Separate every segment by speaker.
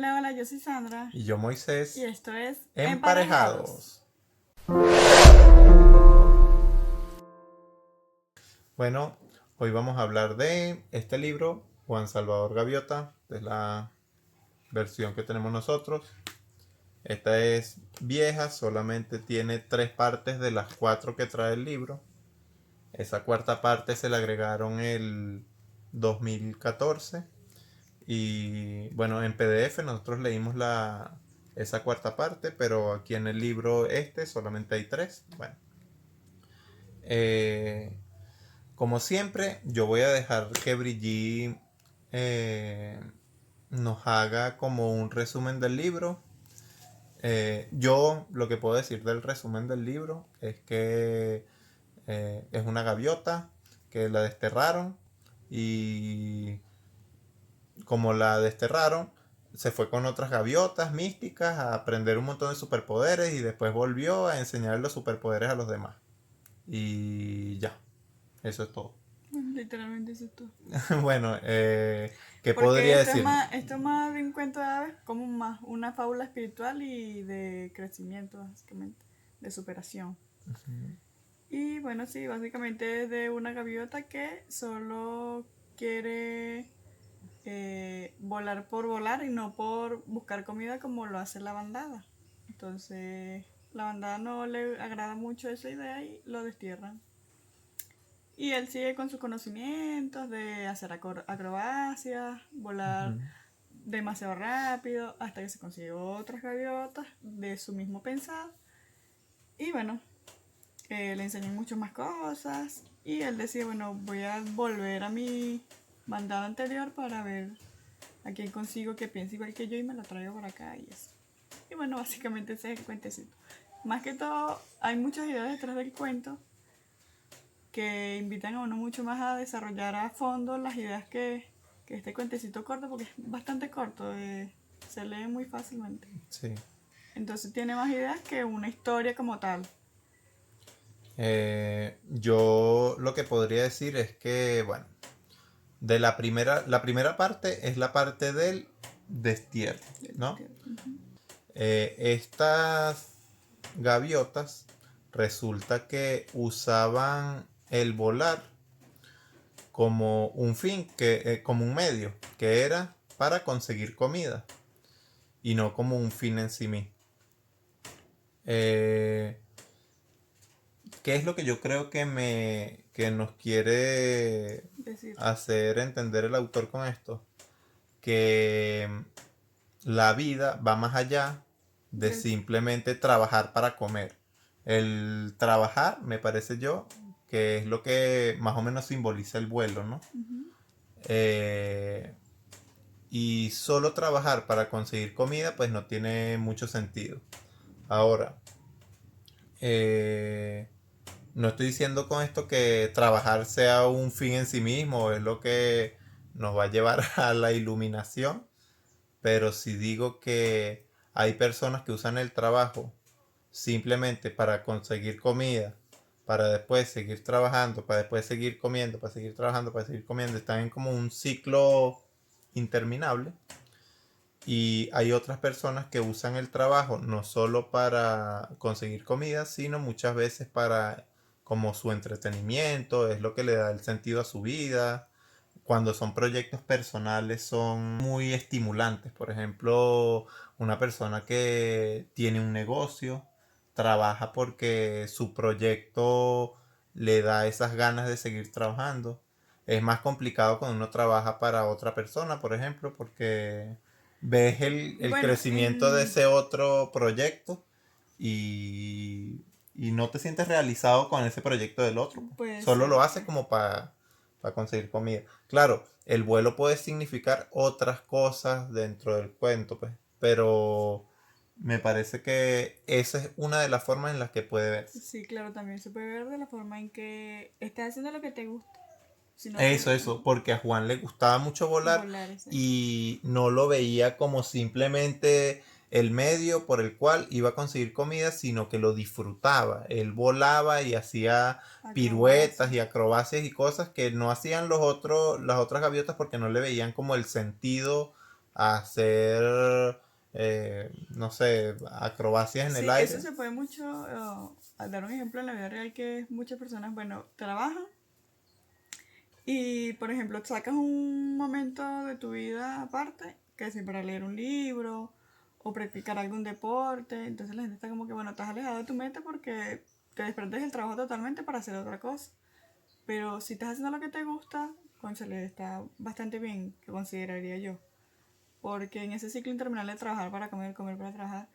Speaker 1: Hola, hola, yo soy Sandra.
Speaker 2: Y yo, Moisés.
Speaker 1: Y esto es
Speaker 2: Emparejados. Bueno, hoy vamos a hablar de este libro, Juan Salvador Gaviota, de la versión que tenemos nosotros. Esta es vieja, solamente tiene 3 partes de las 4 que trae el libro. Esa cuarta parte se le agregaron el 2014. Y bueno, en PDF nosotros leímos esa cuarta parte, pero aquí en el libro solamente hay 3. Bueno, como siempre, yo voy a dejar que Brigitte nos haga como un resumen del libro. Yo lo que puedo decir del resumen del libro es que es una gaviota que la desterraron, y como la desterraron, se fue con otras gaviotas místicas a aprender un montón de superpoderes y después volvió a enseñar los superpoderes a los demás. Y ya, eso es todo.
Speaker 1: Literalmente eso es todo.
Speaker 2: Bueno, ¿qué
Speaker 1: Porque
Speaker 2: podría
Speaker 1: esto
Speaker 2: decir?
Speaker 1: es más de un cuento de hadas, como más una fábula espiritual y de crecimiento, básicamente, de superación. Y bueno, sí, básicamente es de una gaviota que solo quiere volar por volar y no por buscar comida como lo hace la bandada. Entonces, la bandada no le agrada mucho esa idea y lo destierran. Y él sigue con sus conocimientos de hacer acrobacias, volar demasiado rápido, hasta que se consigue otras gaviotas de su mismo pensar. Y bueno, le enseñan muchas más cosas. Y él decide, bueno, voy a volver a mi bandada anterior para ver a quién consigo que piense igual que yo y me la traigo para acá y eso. Y bueno, básicamente ese es el cuentecito. Más que todo, hay muchas ideas detrás del cuento que invitan a uno mucho más a desarrollar a fondo las ideas que este cuentecito corto, porque es bastante corto, se lee muy fácilmente.
Speaker 2: Sí.
Speaker 1: Entonces tiene más ideas que una historia como tal.
Speaker 2: Yo lo que podría decir es que, bueno, la primera parte es la parte del destierro, ¿no? Estas gaviotas resulta que usaban el volar como un fin, como un medio, que era para conseguir comida y no como un fin en sí mismo. ¿Qué es lo que yo creo que nos quiere hacer entender el autor con esto? Que la vida va más allá de simplemente trabajar para comer. El trabajar, me parece yo, que es lo que más o menos simboliza el vuelo, ¿no? Y solo trabajar para conseguir comida, pues no tiene mucho sentido. Ahora, no estoy diciendo con esto que trabajar sea un fin en sí mismo, es lo que nos va a llevar a la iluminación, pero si digo que hay personas que usan el trabajo simplemente para conseguir comida, para después seguir trabajando, para después seguir comiendo, para seguir trabajando, para seguir comiendo, están en como un ciclo interminable. Y hay otras personas que usan el trabajo no solo para conseguir comida, sino muchas veces para como su entretenimiento, es lo que le da el sentido a su vida. Cuando son proyectos personales son muy estimulantes. Por ejemplo, una persona que tiene un negocio trabaja porque su proyecto le da esas ganas de seguir trabajando. Es más complicado cuando uno trabaja para otra persona, por ejemplo, porque ves el crecimiento de ese otro proyecto y no te sientes realizado con ese proyecto del otro. Solo lo haces como para conseguir comida. Claro, el vuelo puede significar otras cosas dentro del cuento, pues, pero me parece que esa es una de las formas en las que puede verse.
Speaker 1: Sí, claro, también se puede ver de la forma en que estás haciendo lo que te gusta.
Speaker 2: Eso, porque a Juan le gustaba mucho volar y no lo veía como simplemente el medio por el cual iba a conseguir comida, sino que lo disfrutaba. Él volaba y hacía piruetas y acrobacias y cosas que no hacían las otras gaviotas porque no le veían como el sentido a hacer, no sé, acrobacias en
Speaker 1: Sí,
Speaker 2: el aire.
Speaker 1: eso se puede mucho, al dar un ejemplo en la vida real que muchas personas, bueno, trabajan y, por ejemplo, sacas un momento de tu vida aparte, que si para leer un libro o practicar algún deporte, entonces la gente está como que, bueno, estás alejado de tu meta porque te desprendes del trabajo totalmente para hacer otra cosa. Pero si estás haciendo lo que te gusta, cónchale, está bastante bien, que consideraría yo. Porque en ese ciclo interminable de trabajar para comer, comer para trabajar,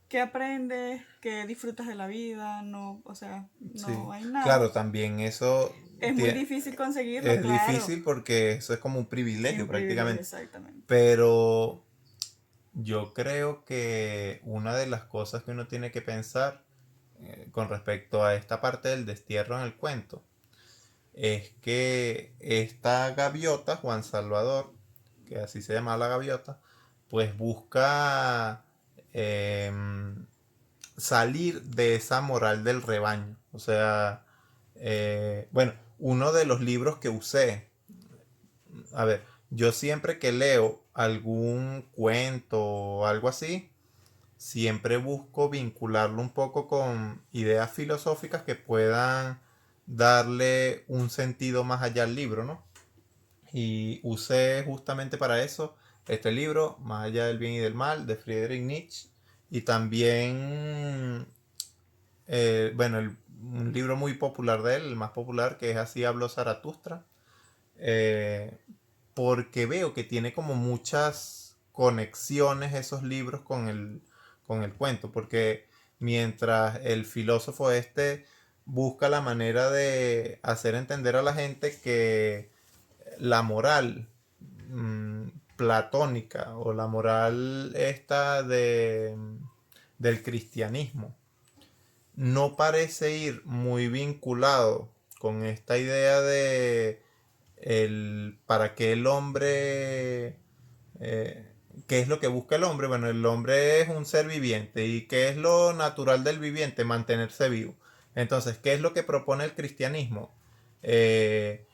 Speaker 1: ¿qué aprendes? ¿Qué disfrutas de la vida? No, o sea,
Speaker 2: Sí,
Speaker 1: no hay nada.
Speaker 2: claro, también eso
Speaker 1: Es muy difícil conseguirlo,
Speaker 2: es
Speaker 1: claro.
Speaker 2: difícil porque eso es como un
Speaker 1: Sí,
Speaker 2: privilegio
Speaker 1: un privilegio,
Speaker 2: prácticamente.
Speaker 1: exactamente.
Speaker 2: Pero yo creo que una de las cosas que uno tiene que pensar con respecto a esta parte del destierro en el cuento es que esta gaviota, Juan Salvador, que así se llama la gaviota, pues busca salir de esa moral del rebaño. O sea, bueno, uno de los libros que usé, a ver, yo siempre que leo algún cuento o algo así, siempre busco vincularlo un poco con ideas filosóficas que puedan darle un sentido más allá al libro, ¿no? Y usé justamente para eso este libro, Más allá del bien y del mal, de Friedrich Nietzsche, y también, bueno, un libro muy popular de él, el más popular, que es Así habló Zaratustra, eh, porque veo que tiene como muchas conexiones esos libros con el cuento, porque mientras el filósofo este busca la manera de hacer entender a la gente que la moral mm, platónica o la moral esta del cristianismo no parece ir muy vinculado con esta idea de para qué el hombre, qué es lo que busca el hombre. Bueno, el hombre es un ser viviente y qué es lo natural del viviente, mantenerse vivo. Entonces, ¿qué es lo que propone el cristianismo? Eh,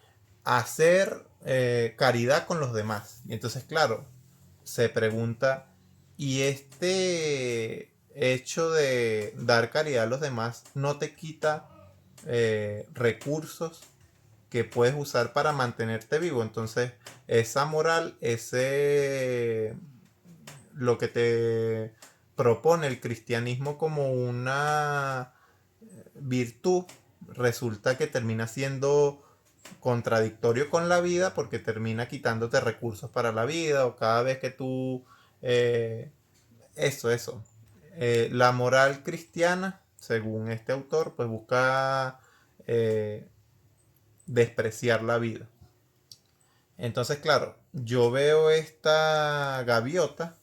Speaker 2: hacer caridad con los demás. Y entonces, claro, se pregunta, ¿y este hecho de dar caridad a los demás no te quita recursos que puedes usar para mantenerte vivo? Entonces, esa moral, ese lo que te propone el cristianismo como una virtud, resulta que termina siendo contradictorio con la vida porque termina quitándote recursos para la vida o cada vez que tú... eh, eso. La moral cristiana, según este autor, pues busca eh, despreciar la vida. Entonces, claro, yo veo esta gaviota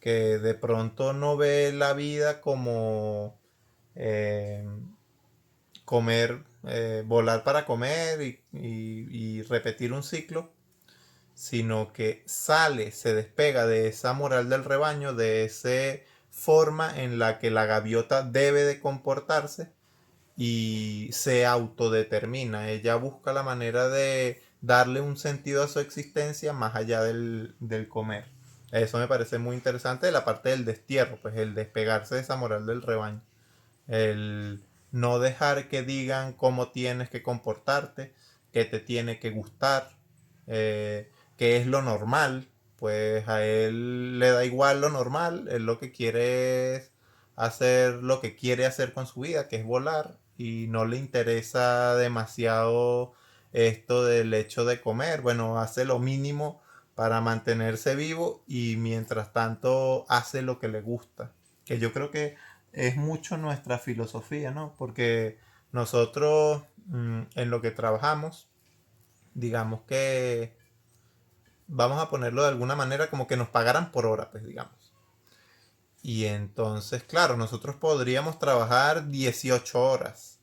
Speaker 2: que de pronto no ve la vida como eh, comer, volar para comer y repetir un ciclo, sino que sale, se despega de esa moral del rebaño, de esa forma en la que la gaviota debe de comportarse y se autodetermina. Ella busca la manera de darle un sentido a su existencia más allá del comer. Eso me parece muy interesante, la parte del destierro, pues el despegarse de esa moral del rebaño. El no dejar que digan cómo tienes que comportarte, qué te tiene que gustar, qué es lo normal. Pues a él le da igual lo normal, él lo que quiere es hacer lo que quiere hacer con su vida, que es volar, y no le interesa demasiado esto del hecho de comer. Bueno, hace lo mínimo para mantenerse vivo y mientras tanto hace lo que le gusta. Que yo creo que es mucho nuestra filosofía, ¿no? Porque nosotros en lo que trabajamos, digamos que vamos a ponerlo de alguna manera como que nos pagaran por hora, pues digamos. Y entonces, claro, nosotros podríamos trabajar 18 horas,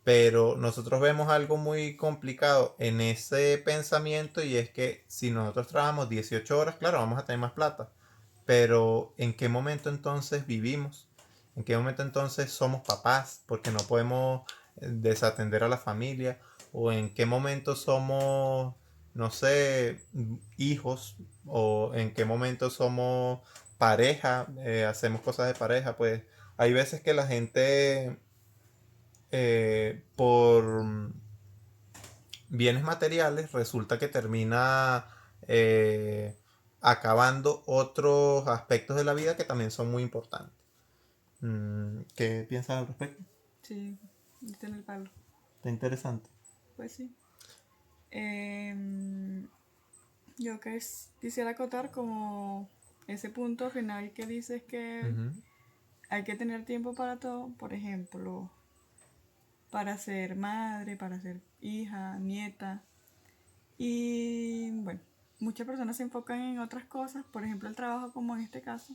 Speaker 2: pero nosotros vemos algo muy complicado en ese pensamiento y es que si nosotros trabajamos 18 horas, claro, vamos a tener más plata. Pero ¿en qué momento entonces vivimos? ¿En qué momento entonces somos papás? Porque no podemos desatender a la familia. ¿O en qué momento somos no sé, hijos o en qué momento somos pareja, hacemos cosas de pareja, pues hay veces que la gente por bienes materiales resulta que termina eh, acabando otros aspectos de la vida que también son muy importantes. ¿Qué piensas al respecto?
Speaker 1: Sí, está en el palo.
Speaker 2: Está interesante.
Speaker 1: Pues sí. Yo quisiera acotar como ese punto final que dices que
Speaker 2: Ujú.
Speaker 1: hay que tener tiempo para todo, por ejemplo, para ser madre, para ser hija, nieta. Y bueno, muchas personas se enfocan en otras cosas, por ejemplo el trabajo como en este caso,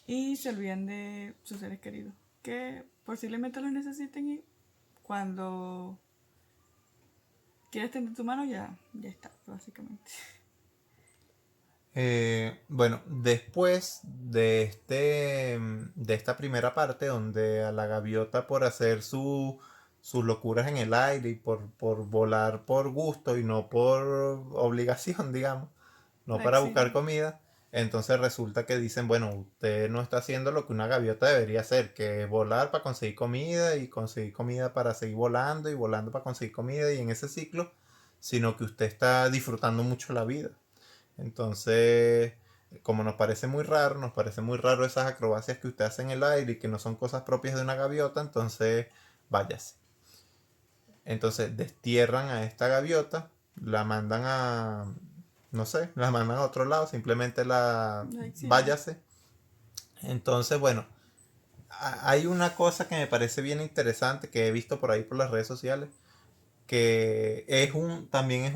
Speaker 1: y se olvidan de sus seres queridos, que posiblemente los necesiten y cuando quieres tender tu mano ya está, básicamente.
Speaker 2: Bueno, después de esta primera parte, donde a la gaviota por hacer sus locuras en el aire y por volar por gusto y no por obligación, digamos, no
Speaker 1: La
Speaker 2: para buscar
Speaker 1: exigen.
Speaker 2: comida, entonces resulta que dicen, bueno, usted no está haciendo lo que una gaviota debería hacer, que es volar para conseguir comida y conseguir comida para seguir volando y volando para conseguir comida y en ese ciclo, sino que usted está disfrutando mucho la vida. Entonces, como nos parece muy raro esas acrobacias que usted hace en el aire y que no son cosas propias de una gaviota, entonces váyase. Entonces destierran a esta gaviota, la mandan a, no sé, la mandan a otro lado, simplemente la
Speaker 1: La exigen.
Speaker 2: váyase. Entonces, bueno, hay una cosa que me parece bien interesante que he visto por ahí por las redes sociales, que también es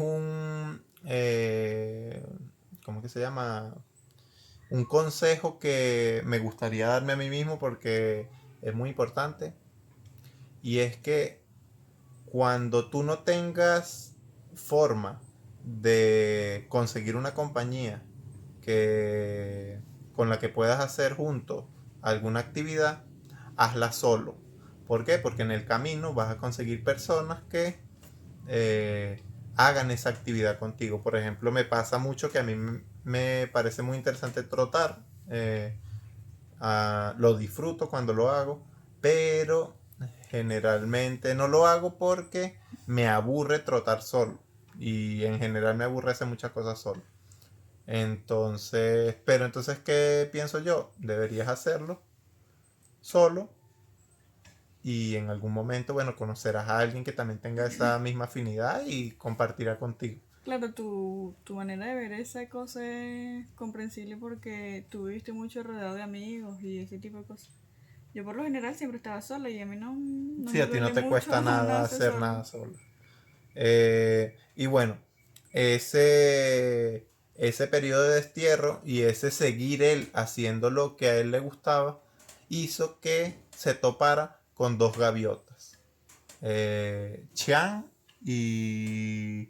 Speaker 2: ¿cómo que se llama? Un consejo que me gustaría darme a mí mismo porque es muy importante. Y es que cuando tú no tengas forma de conseguir una compañía que, con la que puedas hacer juntos alguna actividad, hazla solo. ¿Por qué? Porque en el camino vas a conseguir personas que hagan esa actividad contigo. Por ejemplo, me pasa mucho que a mí me parece muy interesante trotar. Lo disfruto cuando lo hago, pero generalmente no lo hago porque me aburre trotar solo. Y en general me aburre hacer muchas cosas solo. Entonces, pero entonces, ¿qué pienso yo? Deberías hacerlo solo y en algún momento, bueno, conocerás a alguien que también tenga esa misma afinidad y compartirá contigo.
Speaker 1: Claro, tu manera de ver esa cosa es comprensible porque tú viviste mucho rodeado de amigos y ese tipo de cosas. Yo por lo general siempre estaba sola y a mí no
Speaker 2: Si
Speaker 1: me
Speaker 2: a ti no
Speaker 1: duele
Speaker 2: te
Speaker 1: mucho
Speaker 2: cuesta nada
Speaker 1: nacer
Speaker 2: hacer
Speaker 1: solo.
Speaker 2: nada solo. Y bueno, ese periodo de destierro y ese seguir él haciendo lo que a él le gustaba hizo que se topara con dos gaviotas. Chan y,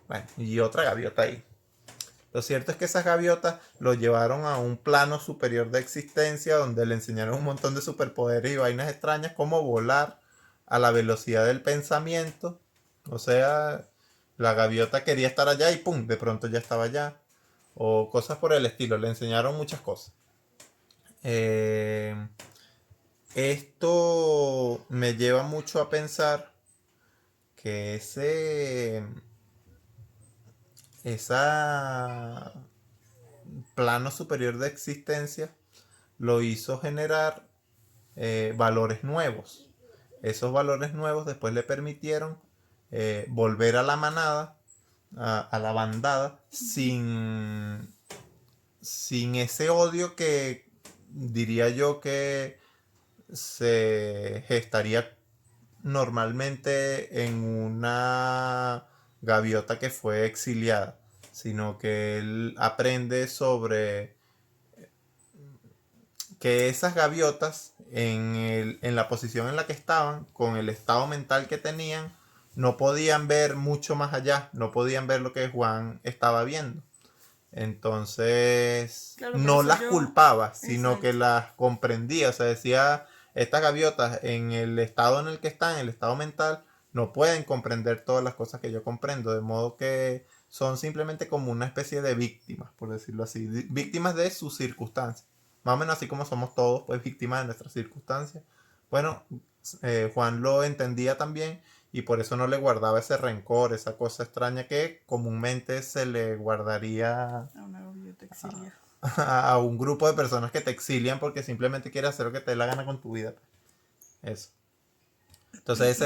Speaker 2: bueno, y otra gaviota ahí. Lo cierto es que esas gaviotas lo llevaron a un plano superior de existencia donde le enseñaron un montón de superpoderes y vainas extrañas como volar a la velocidad del pensamiento. O sea, la gaviota quería estar allá y pum, de pronto ya estaba allá. O cosas por el estilo, le enseñaron muchas cosas. Eh, Esto me lleva mucho a pensar que esa plano superior de existencia lo hizo generar valores nuevos. Esos valores nuevos después le permitieron volver a la manada, a la bandada, sin ese odio que diría yo que se gestaría normalmente en una gaviota que fue exiliada, sino que él aprende sobre que esas gaviotas en la posición en la que estaban, con el estado mental que tenían, no podían ver mucho más allá, no podían ver lo que Juan estaba viendo. Entonces,
Speaker 1: Claro, por
Speaker 2: no
Speaker 1: eso
Speaker 2: las
Speaker 1: yo,
Speaker 2: culpaba, sino que
Speaker 1: exacto.
Speaker 2: las comprendía. O sea, decía, estas gaviotas en el estado en el que están, en el estado mental, no pueden comprender todas las cosas que yo comprendo, de modo que son simplemente como una especie de víctimas, por decirlo así, víctimas de sus circunstancias. Más o menos así como somos todos, pues víctimas de nuestras circunstancias. Bueno, Juan lo entendía también y por eso no le guardaba ese rencor, esa cosa extraña que comúnmente se le guardaría
Speaker 1: A una gaviota exilia.
Speaker 2: a un grupo de personas que te exilian porque simplemente quieres hacer lo que te dé la gana con tu vida. Eso. Entonces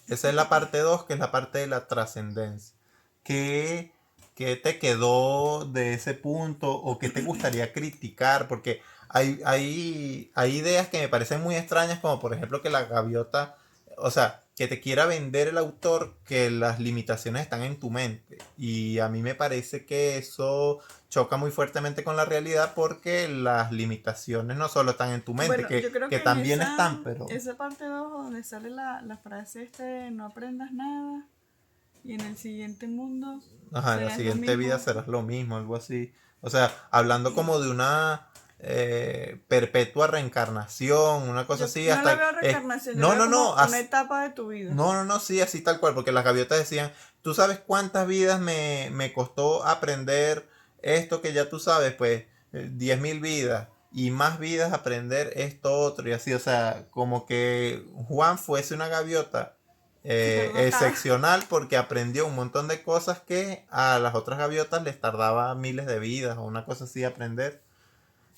Speaker 2: esa es la parte 2, que es la parte de la trascendencia. ¿Qué, ¿Qué te quedó de ese punto o qué te gustaría criticar? Porque hay ideas que me parecen muy extrañas, como por ejemplo que la gaviota, o sea, que te quiera vender el autor que las limitaciones están en tu mente. Y a mí me parece que eso choca muy fuertemente con la realidad porque las limitaciones no solo están en tu mente,
Speaker 1: Bueno, yo creo
Speaker 2: que
Speaker 1: que en
Speaker 2: también están, pero...
Speaker 1: esa parte 2 donde sale la frase no aprendas nada y en el siguiente mundo
Speaker 2: Ajá, en la
Speaker 1: serás lo
Speaker 2: siguiente vida
Speaker 1: mismo.
Speaker 2: serás lo mismo, algo así. O sea, hablando como de una perpetua reencarnación, una cosa
Speaker 1: Yo
Speaker 2: así,
Speaker 1: no la
Speaker 2: hasta...
Speaker 1: veo reencarnación, yo
Speaker 2: no,
Speaker 1: veo
Speaker 2: no, no,
Speaker 1: como una etapa de tu vida.
Speaker 2: no, no, no, sí, así tal cual, porque las gaviotas decían, ¿tú sabes cuántas vidas me costó aprender esto que ya tú sabes? Pues 10.000 vidas y más vidas aprender esto otro y así, o sea, como que Juan fuese una gaviota
Speaker 1: Súper dotada.
Speaker 2: excepcional porque aprendió un montón de cosas que a las otras gaviotas les tardaba miles de vidas o una cosa así aprender.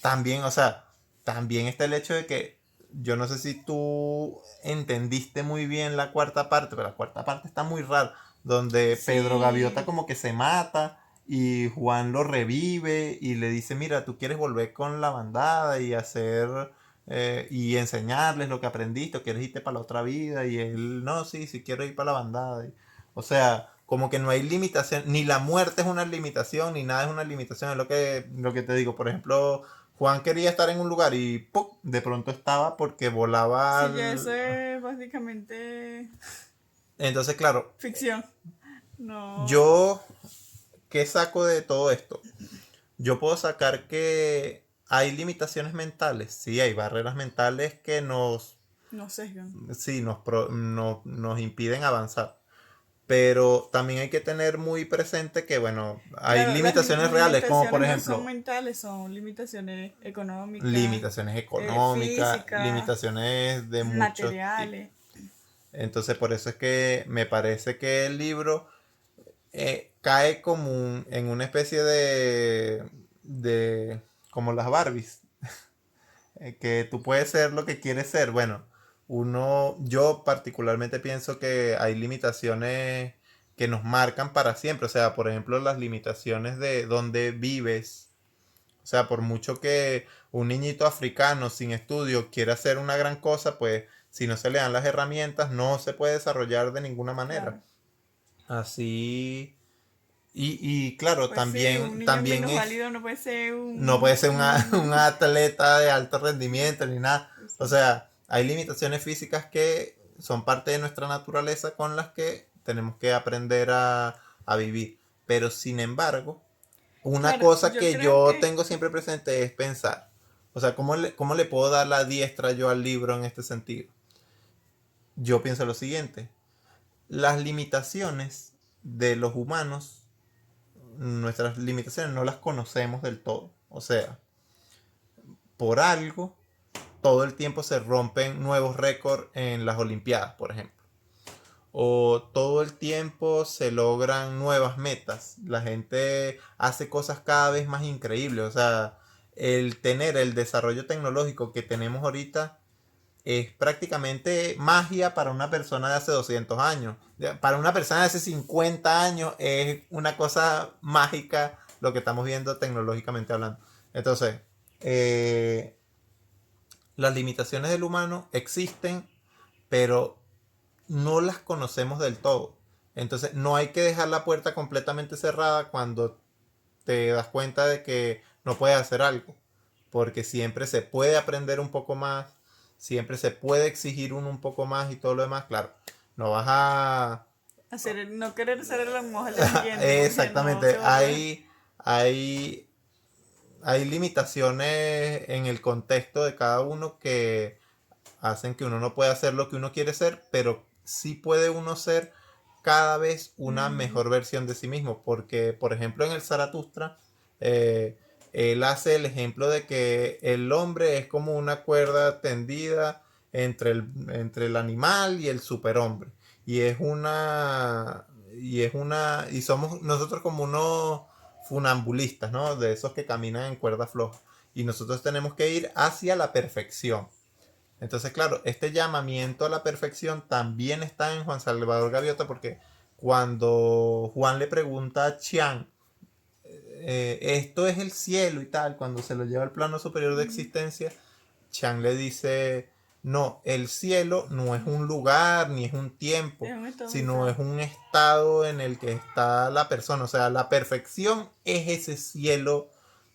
Speaker 2: También, o sea, también está el hecho de que yo no sé si tú entendiste muy bien la cuarta parte, pero la cuarta parte está muy rara, donde Pedro Gaviota
Speaker 1: Sí.
Speaker 2: como que se mata y Juan lo revive y le dice, mira, tú quieres volver con la bandada y hacer y enseñarles lo que aprendiste o quieres irte para la otra vida y él, no, sí, sí quiero ir para la bandada. O sea, como que no hay limitación, ni la muerte es una limitación, ni nada es una limitación, es lo que te digo, por ejemplo... Juan quería estar en un lugar y ¡pum! De pronto estaba porque volaba.
Speaker 1: Sí, ya eso es básicamente
Speaker 2: Entonces, claro,
Speaker 1: ficción. No.
Speaker 2: yo, ¿qué saco de todo esto? Yo puedo sacar que hay limitaciones mentales, sí, hay barreras mentales que
Speaker 1: No sesgan.
Speaker 2: sí, nos impiden avanzar. Pero también hay que tener muy presente que, bueno, hay
Speaker 1: Claro,
Speaker 2: limitaciones
Speaker 1: las
Speaker 2: reales, como por
Speaker 1: limitaciones no son
Speaker 2: ejemplo,
Speaker 1: mentales, son limitaciones económicas,
Speaker 2: limitaciones económicas,
Speaker 1: físicas,
Speaker 2: limitaciones de muchos tipos.
Speaker 1: materiales.
Speaker 2: Entonces por eso es que me parece que el libro cae como en una especie de como las Barbies, que tú puedes ser lo que quieres ser. Bueno, yo particularmente pienso que hay limitaciones que nos marcan para siempre. O sea, por ejemplo, las limitaciones de dónde vives. O sea, por mucho que un niñito africano sin estudio quiera hacer una gran cosa, pues si no se le dan las herramientas, no se puede desarrollar de ninguna manera.
Speaker 1: Claro.
Speaker 2: Así. Y claro,
Speaker 1: Pues sí, un niño
Speaker 2: también es,
Speaker 1: minusválido no puede ser
Speaker 2: no puede ser un
Speaker 1: un...
Speaker 2: atleta de alto rendimiento ni nada. O
Speaker 1: Exacto.
Speaker 2: sea, hay limitaciones físicas que son parte de nuestra naturaleza con las que tenemos que aprender a vivir. Pero sin embargo, una
Speaker 1: Claro,
Speaker 2: cosa
Speaker 1: yo
Speaker 2: que
Speaker 1: creo
Speaker 2: yo
Speaker 1: que...
Speaker 2: tengo siempre presente es pensar, o sea, cómo le puedo dar la diestra yo al libro en este sentido? Yo pienso lo siguiente, las limitaciones de los humanos, nuestras limitaciones no las conocemos del todo. O sea, por algo, todo el tiempo se rompen nuevos récords en las Olimpiadas, por ejemplo. O todo el tiempo se logran nuevas metas. La gente hace cosas cada vez más increíbles. O sea, el tener el desarrollo tecnológico que tenemos ahorita es prácticamente magia para una persona de hace 200 años. Para una persona de hace 50 años es una cosa mágica lo que estamos viendo tecnológicamente hablando. Entonces, eh, las limitaciones del humano existen, pero no las conocemos del todo. Entonces, no hay que dejar la puerta completamente cerrada cuando te das cuenta de que no puedes hacer algo. Porque siempre se puede aprender un poco más, siempre se puede exigir uno un poco más y todo lo demás. Claro, no vas a...
Speaker 1: No querer ser la mujer del siguiente porque no
Speaker 2: Exactamente,
Speaker 1: se va a poder.
Speaker 2: hay, hay limitaciones en el contexto de cada uno que hacen que uno no pueda hacer lo que uno quiere ser, pero sí puede uno ser cada vez una mejor versión de sí mismo. Porque, por ejemplo, en el Zaratustra, él hace el ejemplo de que el hombre es como una cuerda tendida entre el animal y el superhombre. Y es una. Y somos nosotros como unos funambulistas, ¿no? De esos que caminan en cuerda floja. Y nosotros tenemos que ir hacia la perfección. Entonces, claro, este llamamiento a la perfección también está en Juan Salvador Gaviota, porque cuando Juan le pregunta a Chiang, esto es el cielo y tal, cuando se lo lleva al plano superior de existencia, Chiang le dice, no, el cielo no es un lugar ni es un tiempo, sino es un estado en el que está la persona. O sea, la perfección es ese cielo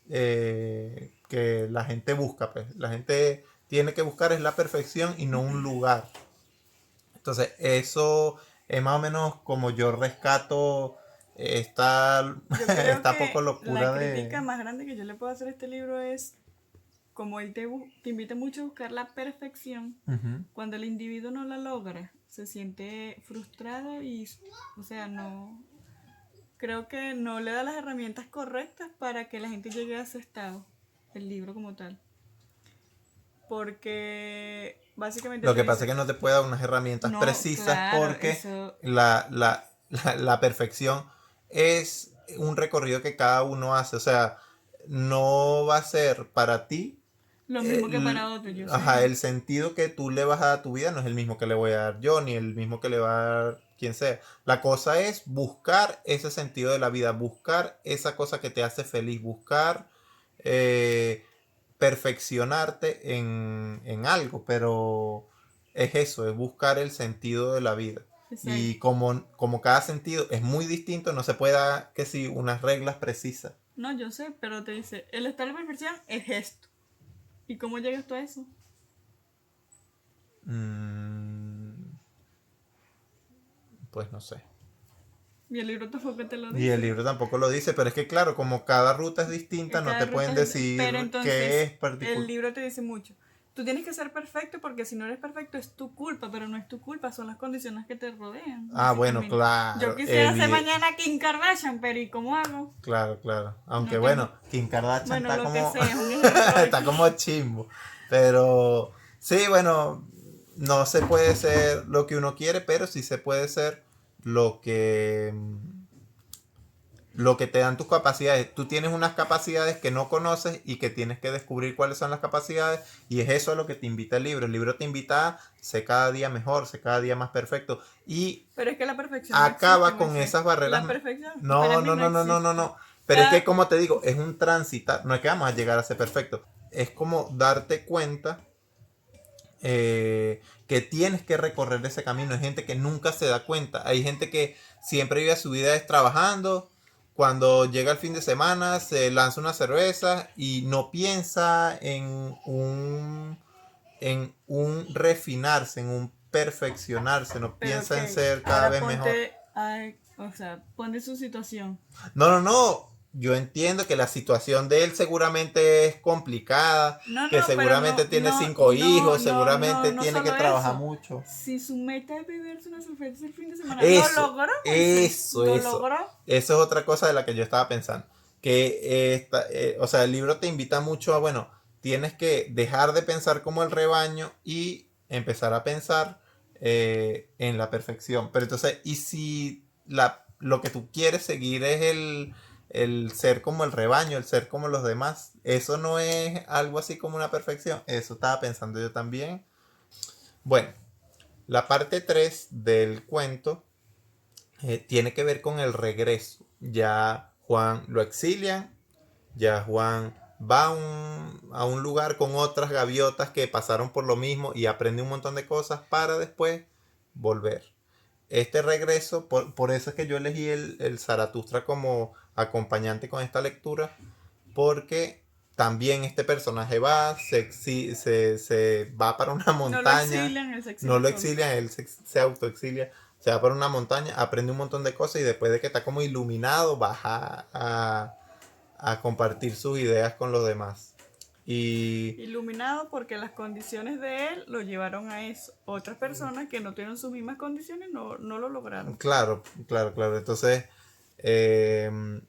Speaker 2: que la gente busca, pues. La gente tiene que buscar es la perfección y no un lugar. Entonces, eso es más o menos como yo rescato esta poco locura
Speaker 1: la crítica más grande que yo le puedo hacer a este libro es como él te invita mucho a buscar la perfección. Cuando el individuo no la logra, se siente frustrado y, o sea, no, creo que no le da las herramientas correctas para que la gente llegue a ese estado, el libro como tal. Porque básicamente
Speaker 2: lo que pasa es que no te puede dar unas herramientas precisas, claro, porque eso... la perfección es un recorrido que cada uno hace. O sea, no va a ser para ti
Speaker 1: lo mismo que para otro. Yo
Speaker 2: ajá, el sentido que tú le vas a dar a tu vida no es el mismo que le voy a dar yo, ni el mismo que le va a dar quien sea. La cosa es buscar ese sentido de la vida, buscar esa cosa que te hace feliz, buscar perfeccionarte en algo, pero es eso, es buscar el sentido de la vida. Exacto. Y como cada sentido es muy distinto, no se puede dar que si unas reglas precisas.
Speaker 1: No, yo sé, pero te dice, el estado de perfección es esto. ¿Y cómo llegas tú a eso?
Speaker 2: Pues no sé.
Speaker 1: Y el libro tampoco te lo dice.
Speaker 2: Y el libro tampoco lo dice, pero es que claro, como cada ruta es distinta, no te pueden decir qué es particular.
Speaker 1: El libro te dice mucho. Tú tienes que ser perfecto porque si no eres perfecto es tu culpa, pero no es tu culpa, son las condiciones que te rodean.
Speaker 2: Ah, bueno, claro.
Speaker 1: Yo quisiera ser mañana Kim Kardashian, pero ¿y cómo hago?
Speaker 2: Claro, claro. Aunque no, bueno, Kim Kardashian
Speaker 1: bueno,
Speaker 2: está
Speaker 1: como...
Speaker 2: Sea, está como chimbo. Pero sí, bueno, no se puede ser lo que uno quiere, pero sí se puede ser lo que te dan tus capacidades. Tú tienes unas capacidades que no conoces y que tienes que descubrir cuáles son las capacidades, y es eso a lo que te invita el libro. El libro te invita a ser cada día mejor, ser cada día más perfecto, y
Speaker 1: pero es que la perfección
Speaker 2: acaba
Speaker 1: no
Speaker 2: con esas barreras.
Speaker 1: La perfección
Speaker 2: No. Pero es que, como te digo, es un transitar. No es que vamos a llegar a ser perfecto. Es como darte cuenta que tienes que recorrer ese camino. Hay gente que nunca se da cuenta. Hay gente que siempre vive su vida trabajando. Cuando llega el fin de semana se lanza una cerveza y no piensa en un refinarse, en un perfeccionarse, no piensa en ser cada vez mejor.
Speaker 1: O sea, ponte su situación.
Speaker 2: No. Yo entiendo que la situación de él seguramente es complicada, que seguramente tiene 5 hijos, seguramente tiene que trabajar mucho.
Speaker 1: Si su meta es beberse una cerveza el fin de semana,
Speaker 2: eso,
Speaker 1: ¿lo logró?
Speaker 2: Eso es otra cosa de la que yo estaba pensando. Que o sea, el libro te invita mucho a, bueno, tienes que dejar de pensar como el rebaño y empezar a pensar en la perfección. Pero entonces, ¿y si lo que tú quieres seguir es el ser como el rebaño, el ser como los demás? Eso no es algo así como una perfección. Eso estaba pensando yo también. Bueno, la parte 3 del cuento tiene que ver con el regreso. Ya Juan lo exilian, ya Juan va a un lugar con otras gaviotas que pasaron por lo mismo y aprende un montón de cosas para después volver. Este regreso, por eso es que yo elegí el Zaratustra como acompañante con esta lectura, porque también este personaje se va para una montaña. No lo exilian, él se autoexilia. Se va para una montaña, aprende un montón de cosas y después de que está como iluminado, baja a compartir sus ideas con los demás. Y
Speaker 1: Iluminado porque las condiciones de él lo llevaron a eso. Otras personas que no tienen sus mismas condiciones no lo lograron.
Speaker 2: claro, claro, claro. Entonces, em,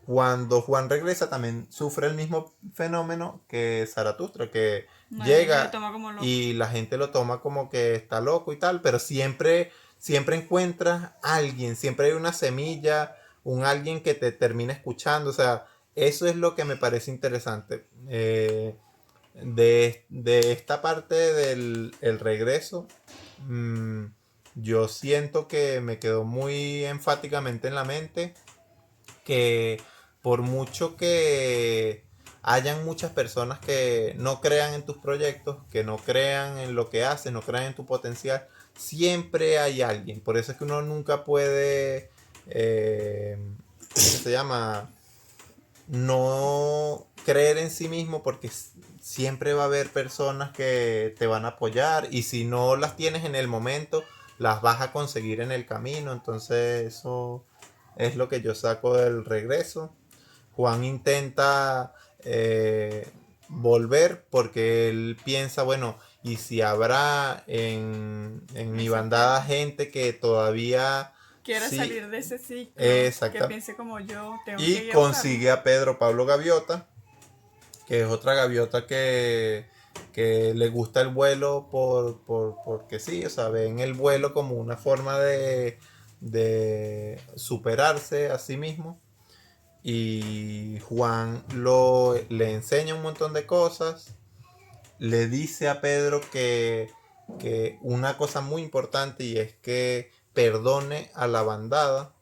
Speaker 2: cuando Juan regresa también sufre el mismo fenómeno que Zaratustra, que
Speaker 1: La gente lo
Speaker 2: llega
Speaker 1: toma como loco.
Speaker 2: y la gente lo toma como que está loco y tal, pero siempre encuentras a alguien, siempre hay una semilla, un alguien que te termina escuchando, o sea, eso es lo que me parece interesante. De esta parte del el regreso, mm, yo siento que me quedó muy enfáticamente en la mente que por mucho que hayan muchas personas que no crean en tus proyectos, que no crean en lo que haces, no crean en tu potencial, siempre hay alguien. Por eso es que uno nunca puede, ¿cómo se llama? No creer en sí mismo porque siempre va a haber personas que te van a apoyar y si no las tienes en el momento, las vas a conseguir en el camino. Entonces eso es lo que yo saco del regreso. Juan intenta volver porque él piensa, bueno, y si habrá en mi bandada gente que todavía
Speaker 1: Quiera
Speaker 2: sí,
Speaker 1: salir de ese ciclo, que
Speaker 2: exacta,
Speaker 1: piense como yo, tengo que
Speaker 2: y
Speaker 1: ir a buscarlo.
Speaker 2: consigue a Pedro Pablo Gaviota, que es otra gaviota que le gusta el vuelo porque sí, o sea, ven el vuelo como una forma de superarse a sí mismo. Y Juan le enseña un montón de cosas, le dice a Pedro que una cosa muy importante y es que perdone a la bandada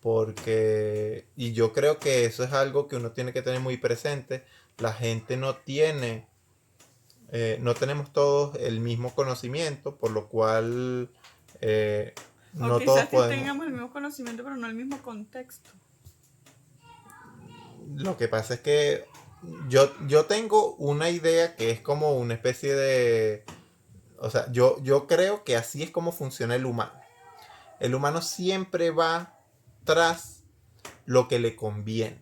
Speaker 2: porque, y yo creo que eso es algo que uno tiene que tener muy presente, la gente no tenemos todos el mismo conocimiento, por lo cual
Speaker 1: O
Speaker 2: no todos
Speaker 1: quizás sí
Speaker 2: podemos.
Speaker 1: tengamos el mismo conocimiento, pero no el mismo contexto.
Speaker 2: Lo que pasa es que yo tengo una idea que es como una especie de. O sea, yo creo que así es como funciona el humano. El humano siempre va tras lo que le conviene.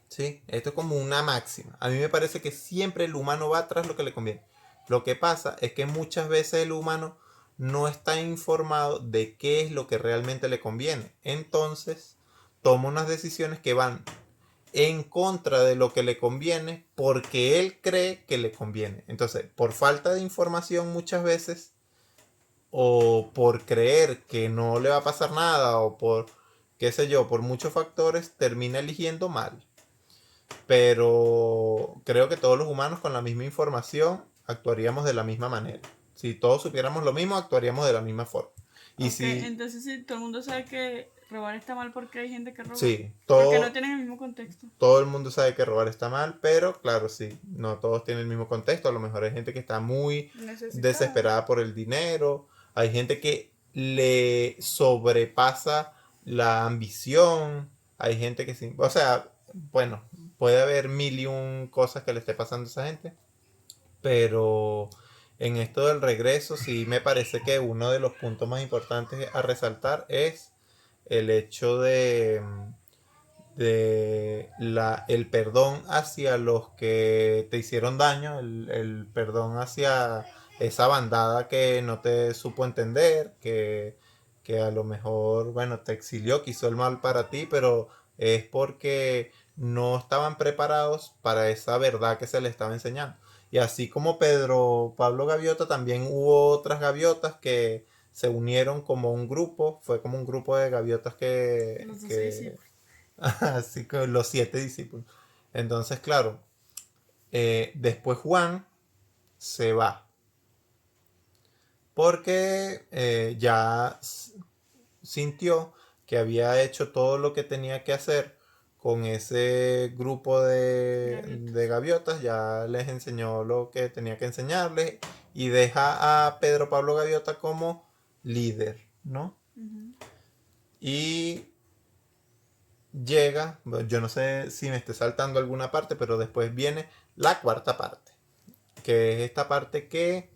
Speaker 2: ¿Sí? Esto es como una máxima. A mí me parece que siempre el humano va tras lo que le conviene. Lo que pasa es que muchas veces el humano no está informado de qué es lo que realmente le conviene. Entonces, toma unas decisiones que van en contra de lo que le conviene porque él cree que le conviene. Entonces, por falta de información muchas veces o por creer que no le va a pasar nada o por, qué sé yo, por muchos factores, termina eligiendo mal. Pero creo que todos los humanos con la misma información actuaríamos de la misma manera. Si todos supiéramos lo mismo, actuaríamos de la misma forma. Y
Speaker 1: Ok,
Speaker 2: si,
Speaker 1: entonces si todo el mundo sabe que robar está mal porque hay gente que roba.
Speaker 2: sí,
Speaker 1: Porque no tienen el mismo contexto.
Speaker 2: todo el mundo sabe que robar está mal, pero claro, sí, no todos tienen el mismo contexto. A lo mejor hay gente que está muy
Speaker 1: Necesitado.
Speaker 2: desesperada por el dinero. Hay gente que le sobrepasa la ambición. Hay gente que sí. O sea, bueno, puede haber mil y un cosas que le esté pasando a esa gente. Pero en esto del regreso, sí me parece que uno de los puntos más importantes a resaltar es el hecho de el perdón hacia los que te hicieron daño, el perdón hacia esa bandada que no te supo entender, que a lo mejor, bueno, te exilió, quiso el mal para ti, pero es porque no estaban preparados para esa verdad que se les estaba enseñando. Y así como Pedro Pablo Gaviota, también hubo otras gaviotas que se unieron como un grupo, fue como un grupo de gaviotas
Speaker 1: Los 12
Speaker 2: que
Speaker 1: discípulos.
Speaker 2: así que los 7 discípulos. Entonces, claro, después Juan se va. Porque ya sintió que había hecho todo lo que tenía que hacer con ese grupo de gaviotas. Ya les enseñó lo que tenía que enseñarles. Y deja a Pedro Pablo Gaviota como líder, ¿no? Y llega, yo no sé si me esté saltando alguna parte, pero después viene la cuarta parte, que es esta parte que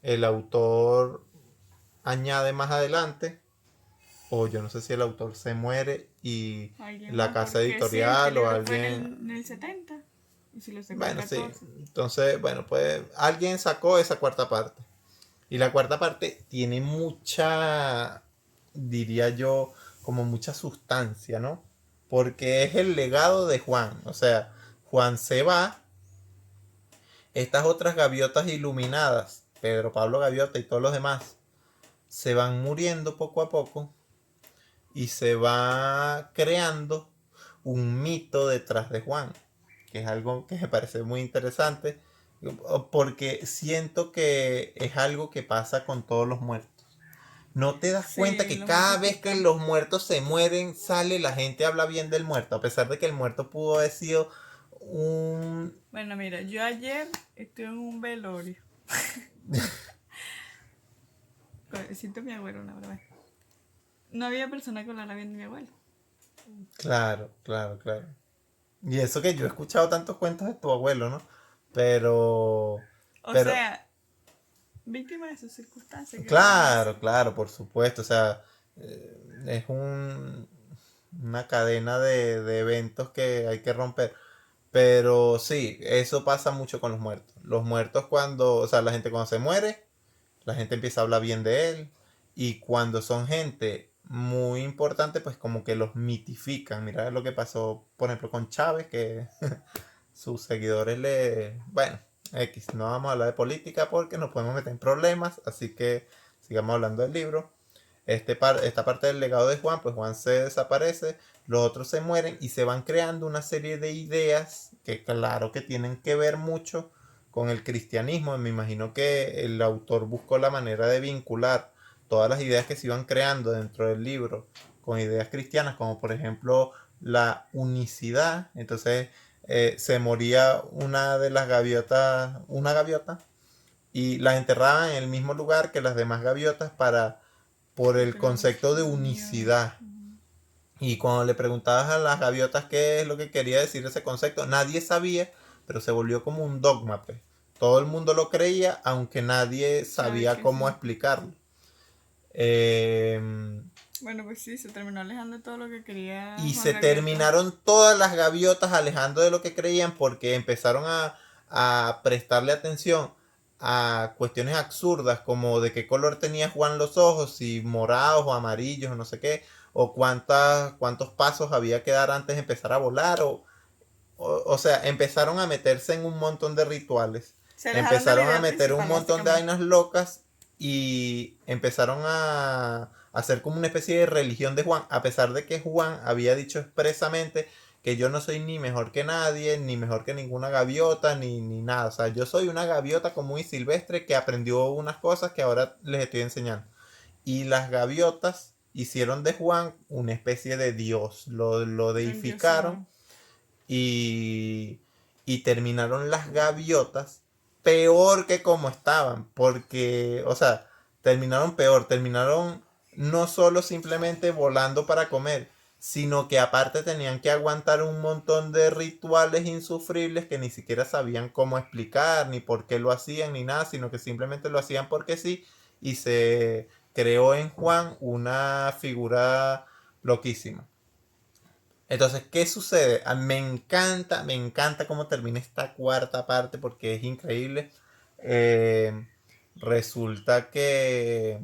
Speaker 2: el autor añade más adelante, o yo no sé si el autor se muere y
Speaker 1: Alguien
Speaker 2: la
Speaker 1: más,
Speaker 2: casa
Speaker 1: porque sí, este
Speaker 2: editorial o
Speaker 1: libro fue
Speaker 2: alguien...
Speaker 1: en el 70 y si lo sacó en
Speaker 2: Bueno, sí.
Speaker 1: 14.
Speaker 2: Entonces, bueno, pues alguien sacó esa cuarta parte. Y la cuarta parte tiene mucha, diría yo, como mucha sustancia, ¿no? Porque es el legado de Juan. O sea, Juan se va, estas otras gaviotas iluminadas, Pedro Pablo Gaviota y todos los demás, se van muriendo poco a poco y se va creando un mito detrás de Juan, que es algo que me parece muy interesante, porque siento que es algo que pasa con todos los muertos. ¿No te das cuenta
Speaker 1: Sí,
Speaker 2: que
Speaker 1: lo
Speaker 2: cada vez que
Speaker 1: mitifican.
Speaker 2: los muertos se mueren, sale la gente habla bien del muerto, a pesar de que el muerto pudo haber sido un...
Speaker 1: Bueno, mira, yo ayer estuve en un velorio. Siento a mi abuelo, la verdad. No había persona que hablara bien de mi abuelo.
Speaker 2: Claro, claro, claro. Y eso que yo he escuchado tantos cuentos de tu abuelo, ¿no? Pero...
Speaker 1: O
Speaker 2: Pero...
Speaker 1: sea, víctima de sus circunstancias, ¿qué le vamos a
Speaker 2: Claro,
Speaker 1: hacer?
Speaker 2: claro, por supuesto. O sea, es una cadena de eventos que hay que romper. Pero sí, eso pasa mucho con los muertos. Los muertos cuando, o sea, la gente cuando se muere, la gente empieza a hablar bien de él. Y cuando son gente muy importante, pues como que los mitifican. Mira lo que pasó, por ejemplo, con Chávez, que sus seguidores le... Bueno, X, no vamos a hablar de política porque nos podemos meter en problemas, así que sigamos hablando del libro. Esta parte del legado de Juan, pues Juan se desaparece, los otros se mueren y se van creando una serie de ideas que claro que tienen que ver mucho con el cristianismo. Me imagino que el autor buscó la manera de vincular todas las ideas que se iban creando dentro del libro con ideas cristianas, como por ejemplo la unicidad. Entonces se moría una de las gaviotas, una gaviota, y la enterraban en el mismo lugar que las demás gaviotas para por el
Speaker 1: Porque los
Speaker 2: concepto de
Speaker 1: unió.
Speaker 2: unicidad. Y cuando le preguntabas a las gaviotas qué es lo que quería decir ese concepto, nadie sabía, pero se volvió como un dogma, pues. Todo el mundo lo creía, aunque nadie
Speaker 1: Sabe
Speaker 2: sabía
Speaker 1: que
Speaker 2: cómo
Speaker 1: sí.
Speaker 2: explicarlo. Eh,
Speaker 1: Bueno, pues sí, se terminó alejando de todo lo que quería
Speaker 2: y
Speaker 1: Juan
Speaker 2: se
Speaker 1: Gaviota.
Speaker 2: terminaron todas las gaviotas alejando de lo que creían porque empezaron a prestarle atención a cuestiones absurdas como de qué color tenía Juan los ojos, si morados o amarillos o no sé qué, o cuántos pasos había que dar antes de empezar a volar, o sea, empezaron a meterse en un montón de rituales,
Speaker 1: Se alejaron de la
Speaker 2: empezaron a
Speaker 1: idea
Speaker 2: meter un
Speaker 1: principal,
Speaker 2: montón de
Speaker 1: básicamente.
Speaker 2: vainas locas y empezaron a hacer como una especie de religión de Juan, a pesar de que Juan había dicho expresamente que yo no soy ni mejor que nadie, ni mejor que ninguna gaviota, ni nada. O sea, yo soy una gaviota común y silvestre que aprendió unas cosas que ahora les estoy enseñando. Y las gaviotas hicieron de Juan una especie de dios, lo
Speaker 1: Lo
Speaker 2: deificaron
Speaker 1: endiosaron.
Speaker 2: y, y terminaron las gaviotas peor que como estaban, porque, o sea, terminaron peor, terminaron no solo simplemente volando para comer, sino que aparte tenían que aguantar un montón de rituales insufribles que ni siquiera sabían cómo explicar, ni por qué lo hacían, ni nada, sino que simplemente lo hacían porque sí, y se creó en Juan una figura loquísima. Entonces, ¿qué sucede? Me encanta cómo termina esta cuarta parte porque es increíble. Eh, resulta que,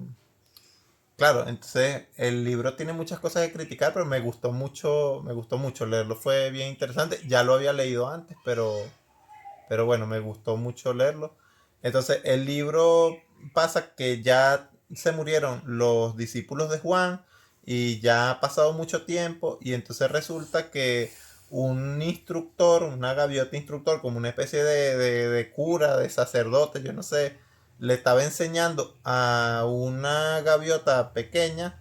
Speaker 2: claro, entonces el libro tiene muchas cosas que criticar, pero me gustó mucho leerlo, fue bien interesante. Ya lo había leído antes, pero bueno, me gustó mucho leerlo. Entonces, el libro pasa que ya se murieron los discípulos de Juan y ya ha pasado mucho tiempo y entonces resulta que un instructor, una gaviota instructor, como una especie de cura, de sacerdote, yo no sé, le estaba enseñando a una gaviota pequeña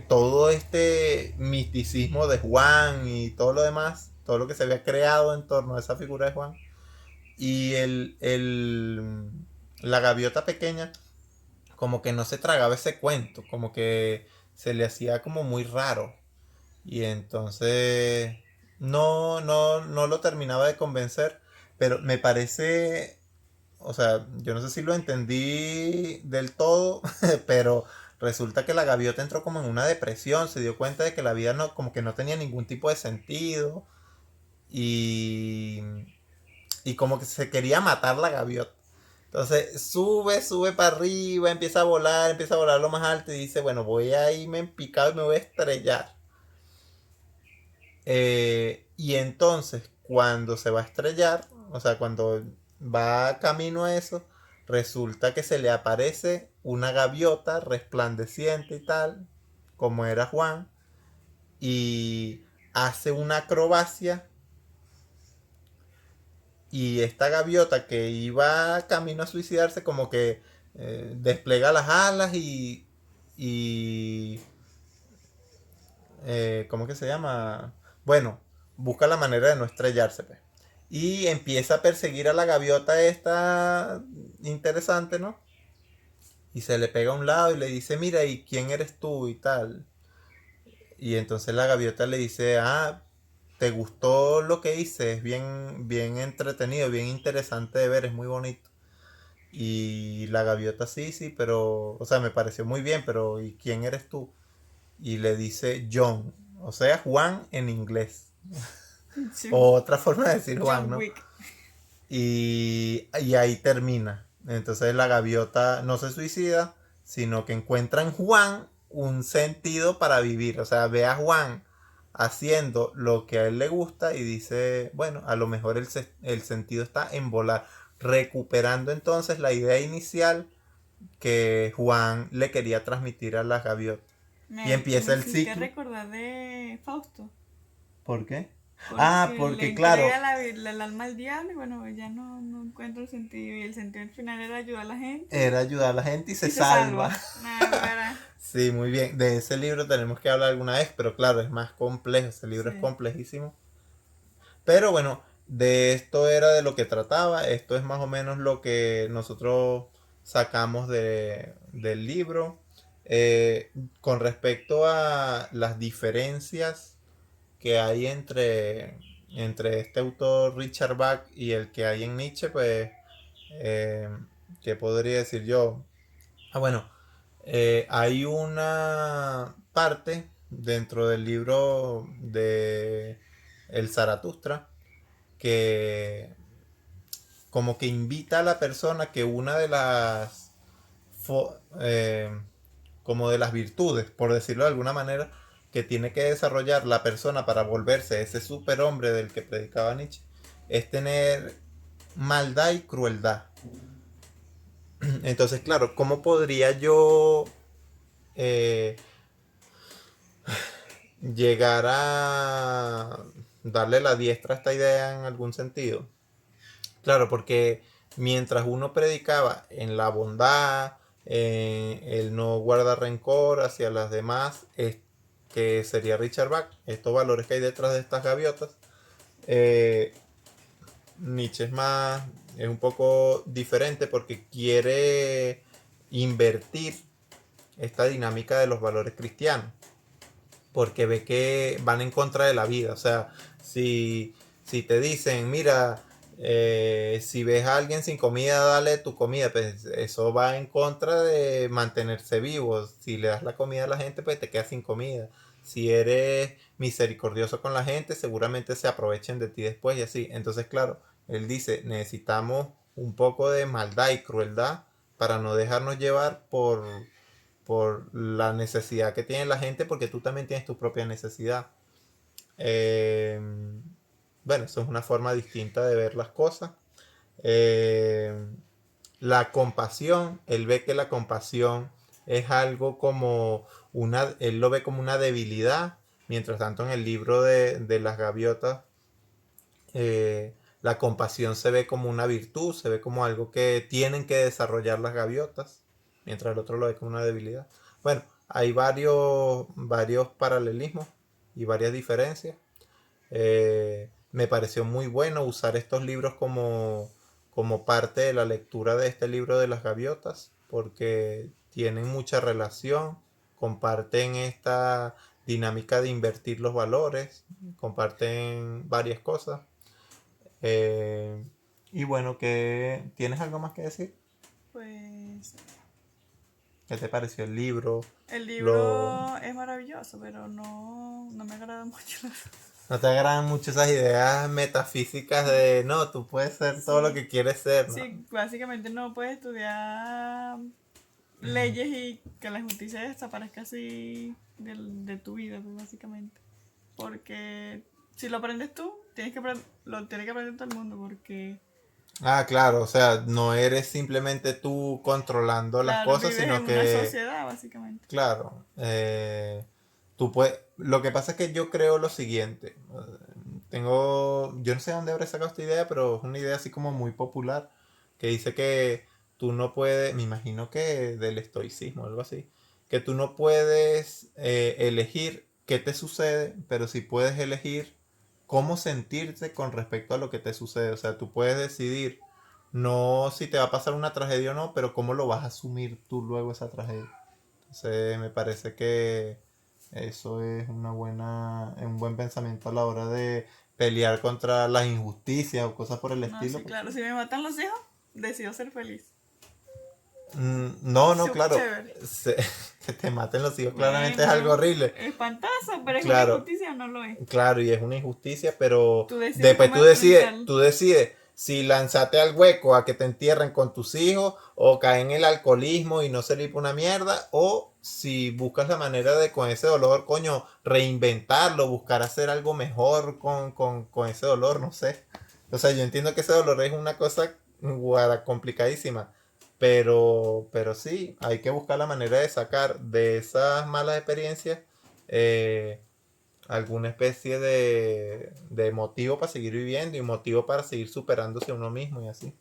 Speaker 2: todo este misticismo de Juan y todo lo demás, todo lo que se había creado en torno a esa figura de Juan. Y la gaviota pequeña como que no se tragaba ese cuento, como que se le hacía como muy raro. Y entonces no lo terminaba de convencer, pero me parece, o sea, yo no sé si lo entendí del todo, pero resulta que la gaviota entró como en una depresión, se dio cuenta de que la vida no, como que no tenía ningún tipo de sentido y, y como que se quería matar la gaviota. Entonces sube para arriba, empieza a volar lo más alto y dice, bueno, voy a irme en picado y me voy a estrellar. Y entonces cuando se va a estrellar, o sea, cuando va camino a eso, resulta que se le aparece una gaviota resplandeciente y tal, como era Juan, y hace una acrobacia y esta gaviota que iba camino a suicidarse como que desplega las alas y ¿cómo que se llama? Bueno, busca la manera de no estrellarse, pues. Y empieza a perseguir a la gaviota esta interesante, ¿no? Y se le pega a un lado y le dice, mira, ¿y quién eres tú? Y tal. Y entonces la gaviota le dice, ah, ¿te gustó lo que hice? Es bien, bien entretenido, bien interesante de ver, es muy bonito. Y la gaviota, sí, sí, pero, o sea, me pareció muy bien, pero ¿y quién eres tú? Y le dice John, o sea, Juan en inglés.
Speaker 1: Sí.
Speaker 2: O otra forma de decir Juan,
Speaker 1: John
Speaker 2: ¿no?
Speaker 1: Wick.
Speaker 2: Y ahí termina. Entonces la gaviota no se suicida, sino que encuentra en Juan un sentido para vivir. O sea, ve a Juan haciendo lo que a él le gusta y dice, bueno, a lo mejor el sentido está en volar, recuperando entonces la idea inicial que Juan le quería transmitir a la gaviota. Y
Speaker 1: Me
Speaker 2: empieza el
Speaker 1: hiciste
Speaker 2: ciclo.
Speaker 1: recordar de Fausto.
Speaker 2: ¿Por qué? Ah,
Speaker 1: Porque le
Speaker 2: porque
Speaker 1: entrega
Speaker 2: claro,
Speaker 1: el alma al diablo y bueno, ya no encuentra el sentido. Y el sentido al final era ayudar a la gente
Speaker 2: era ayudar a la gente y se
Speaker 1: y se
Speaker 2: salva.
Speaker 1: salva. Nah,
Speaker 2: Sí, muy bien. De ese libro tenemos que hablar alguna vez, pero claro, es más complejo. Ese libro es
Speaker 1: sí.
Speaker 2: complejísimo. Pero bueno, de esto era de lo que trataba. Esto es más o menos lo que nosotros sacamos del libro. Con respecto a las diferencias que hay entre este autor Richard Bach y el que hay en Nietzsche, pues, eh, ¿qué podría decir yo? Ah, bueno, hay una parte dentro del libro de El Zaratustra que como que invita a la persona que una de las fo- eh, como de las virtudes, por decirlo de alguna manera, que tiene que desarrollar la persona para volverse ese superhombre del que predicaba Nietzsche, es tener maldad y crueldad. Entonces, claro, ¿cómo podría yo eh, llegar a darle la diestra a esta idea en algún sentido? Claro, porque mientras uno predicaba en la bondad, en el no guardar rencor hacia las demás, que sería Richard Bach, estos valores que hay detrás de estas gaviotas, eh, Nietzsche es un poco diferente porque quiere invertir esta dinámica de los valores cristianos, porque ve que van en contra de la vida. O sea, si te dicen, mira, si ves a alguien sin comida, dale tu comida, pues eso va en contra de mantenerse vivo. Si le das la comida a la gente, pues te quedas sin comida. Si eres misericordioso con la gente, seguramente se aprovechen de ti después y así. Entonces, claro, él dice, necesitamos un poco de maldad y crueldad para no dejarnos llevar por la necesidad que tiene la gente, porque tú también tienes tu propia necesidad. Eh, bueno, eso es una forma distinta de ver las cosas. Eh, la compasión, él ve que la compasión es algo como él lo ve como una debilidad, mientras tanto en el libro de las gaviotas, la compasión se ve como una virtud, se ve como algo que tienen que desarrollar las gaviotas, mientras el otro lo ve como una debilidad. Bueno, hay varios paralelismos y varias diferencias. Me pareció muy bueno usar estos libros como parte de la lectura de este libro de las gaviotas, porque tienen mucha relación, comparten esta dinámica de invertir los valores, comparten varias cosas. Eh, y bueno, ¿tienes algo más que decir?
Speaker 1: Pues
Speaker 2: ¿Qué te pareció el libro?
Speaker 1: El
Speaker 2: Lo...
Speaker 1: libro es maravilloso, pero no me agrada mucho.
Speaker 2: ¿No te agradan mucho esas ideas metafísicas de, no, tú puedes ser todo lo
Speaker 1: Sí.
Speaker 2: que quieres ser, ¿no?
Speaker 1: Sí, básicamente no puedes estudiar leyes y que la justicia desaparezca así de tu vida, pues, básicamente. Porque si lo aprendes tú, lo tiene que aprender todo el mundo, porque,
Speaker 2: Ah, claro, o sea, no eres simplemente tú controlando las
Speaker 1: claro,
Speaker 2: cosas,
Speaker 1: vives en
Speaker 2: sino
Speaker 1: una
Speaker 2: que,
Speaker 1: sociedad, básicamente.
Speaker 2: claro, tú puedes... Lo que pasa es que yo creo lo siguiente. Yo no sé dónde habré sacado esta idea, pero es una idea así como muy popular, que dice que tú no puedes, me imagino que del estoicismo o algo así, que tú no puedes elegir qué te sucede, pero sí puedes elegir cómo sentirte con respecto a lo que te sucede. O sea, tú puedes decidir no si te va a pasar una tragedia o no, pero cómo lo vas a asumir tú luego esa tragedia. Entonces me parece que eso es un buen pensamiento a la hora de pelear contra las injusticias o cosas por el
Speaker 1: No,
Speaker 2: estilo.
Speaker 1: sí, claro, si me matan los hijos, decido ser feliz.
Speaker 2: No,
Speaker 1: Súper
Speaker 2: claro.
Speaker 1: chévere.
Speaker 2: Que te maten los hijos claramente es algo
Speaker 1: Bueno,
Speaker 2: horrible.
Speaker 1: espantoso, pero es una
Speaker 2: Claro,
Speaker 1: injusticia o no lo es.
Speaker 2: claro, y es una injusticia, pero
Speaker 1: Tú decides
Speaker 2: después
Speaker 1: cómo enfrentar.
Speaker 2: tú decides si lanzarte al hueco a que te entierren con tus hijos o caer en el alcoholismo y no servir para una mierda, o si buscas la manera de con ese dolor, coño, reinventarlo, buscar hacer algo mejor con ese dolor, no sé. O sea, yo entiendo que ese dolor es una cosa complicadísima, pero sí, hay que buscar la manera de sacar de esas malas experiencias. eh, Alguna especie de motivo para seguir viviendo y motivo para seguir superándose a uno mismo y así.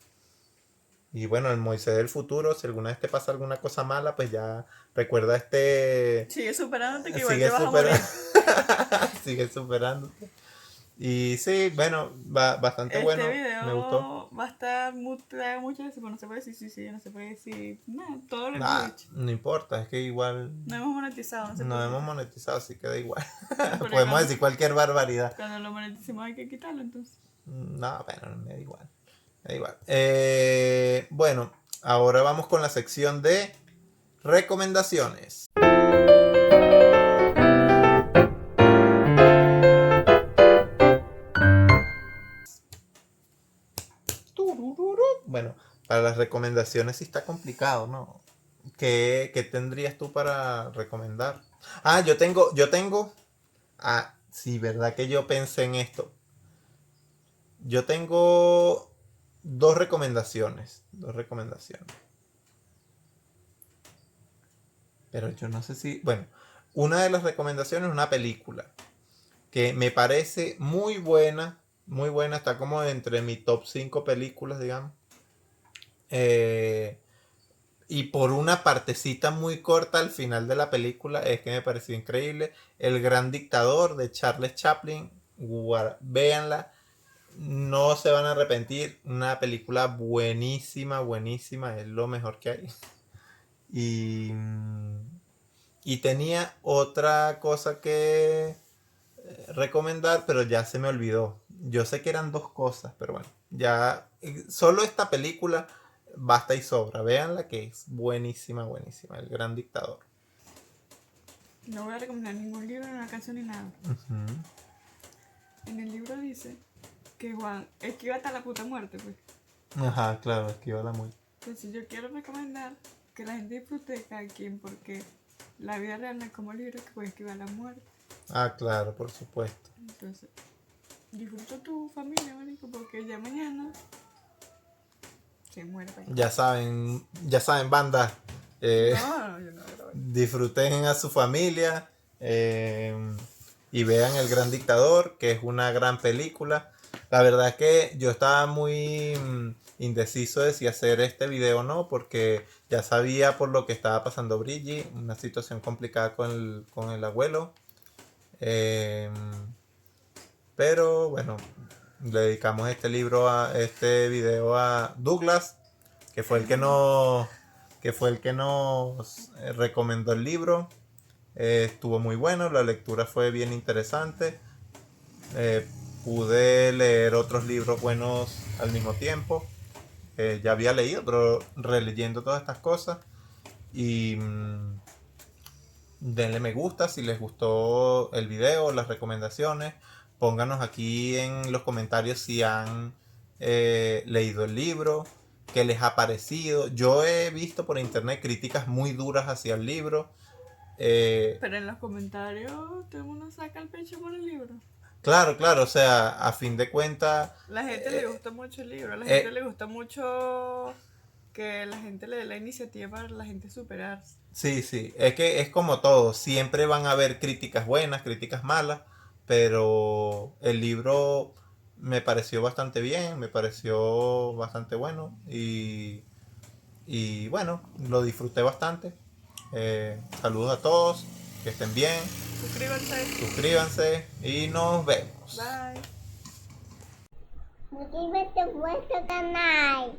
Speaker 2: Y bueno, el Moisés del futuro, si alguna vez te pasa alguna cosa mala, pues ya recuerda
Speaker 1: Sigue superándote que igual
Speaker 2: sigue
Speaker 1: te vas a morir.
Speaker 2: superando, sigue superándote. Y sí, bueno, bastante
Speaker 1: Este
Speaker 2: bueno, me gustó.
Speaker 1: video va a estar muchas veces, pero no se puede decir sí, no se puede decir nada, todo lo hemos
Speaker 2: Nah,
Speaker 1: dicho.
Speaker 2: no importa, es que igual
Speaker 1: No hemos monetizado, no se
Speaker 2: no hemos
Speaker 1: preocupe.
Speaker 2: monetizado, así que da igual.
Speaker 1: Porque
Speaker 2: Podemos decir cualquier barbaridad.
Speaker 1: cuando lo moneticemos hay que quitarlo, entonces.
Speaker 2: No, bueno, me da igual. Me da igual. Bueno, ahora vamos con la sección de recomendaciones. Bueno, para las recomendaciones sí está complicado, ¿no? ¿Qué tendrías tú para recomendar? Ah, Ah, sí, verdad que yo pensé en esto. Yo tengo dos recomendaciones. Dos recomendaciones. Pero yo no sé si... Bueno, una de las recomendaciones es una película que me parece muy buena, está como entre mi top 5 películas, digamos. Eh, y por una partecita muy corta al final de la película es que me pareció increíble. El Gran Dictador de Charles Chaplin, véanla, no se van a arrepentir, una película buenísima, buenísima, es lo mejor que hay. Y, y tenía otra cosa que recomendar, pero ya se me olvidó. Yo sé que eran dos cosas, pero bueno, ya solo esta película basta y sobra. Véanla que es buenísima, buenísima. El Gran Dictador.
Speaker 1: No voy a recomendar ningún libro, ni una canción, ni nada.
Speaker 2: Uh-huh.
Speaker 1: En el libro dice que Juan esquiva hasta la puta muerte, pues.
Speaker 2: Ajá, claro, esquiva la muerte.
Speaker 1: Entonces yo quiero recomendar que la gente disfrute de cada quien, porque la vida real no es como el libro que puede esquivar la muerte.
Speaker 2: Ah, claro, por supuesto.
Speaker 1: Entonces, disfruta tu familia, marico, porque ya mañana se muere.
Speaker 2: Ya saben, banda.
Speaker 1: No, yo no lo veo.
Speaker 2: Disfruten a su familia y vean El Gran Dictador, que es una gran película. La verdad es que yo estaba muy indeciso de si hacer este video o no, porque ya sabía por lo que estaba pasando Brigitte, una situación complicada con el abuelo. Pero bueno, le dedicamos este video a Douglas, que fue el que nos recomendó el libro. Estuvo muy bueno, la lectura fue bien interesante. Pude leer otros libros buenos al mismo tiempo. Ya había leído, pero releyendo todas estas cosas. Y denle me gusta si les gustó el video, las recomendaciones. Pónganos aquí en los comentarios si han leído el libro, qué les ha parecido. Yo he visto por internet críticas muy duras hacia el libro.
Speaker 1: Pero en los comentarios todo el mundo saca el pecho por el libro.
Speaker 2: Claro, o sea, a fin de cuentas...
Speaker 1: La gente le gusta mucho el libro, a la gente le gusta mucho que la gente le dé la iniciativa para la gente superarse.
Speaker 2: Sí, es que es como todo, siempre van a haber críticas buenas, críticas malas, pero el libro me pareció bastante bien, me pareció bastante bueno y bueno, lo disfruté bastante. Saludos a todos, que estén bien, suscríbanse y nos vemos.
Speaker 1: Bye.
Speaker 3: Suscríbete a vuestro canal.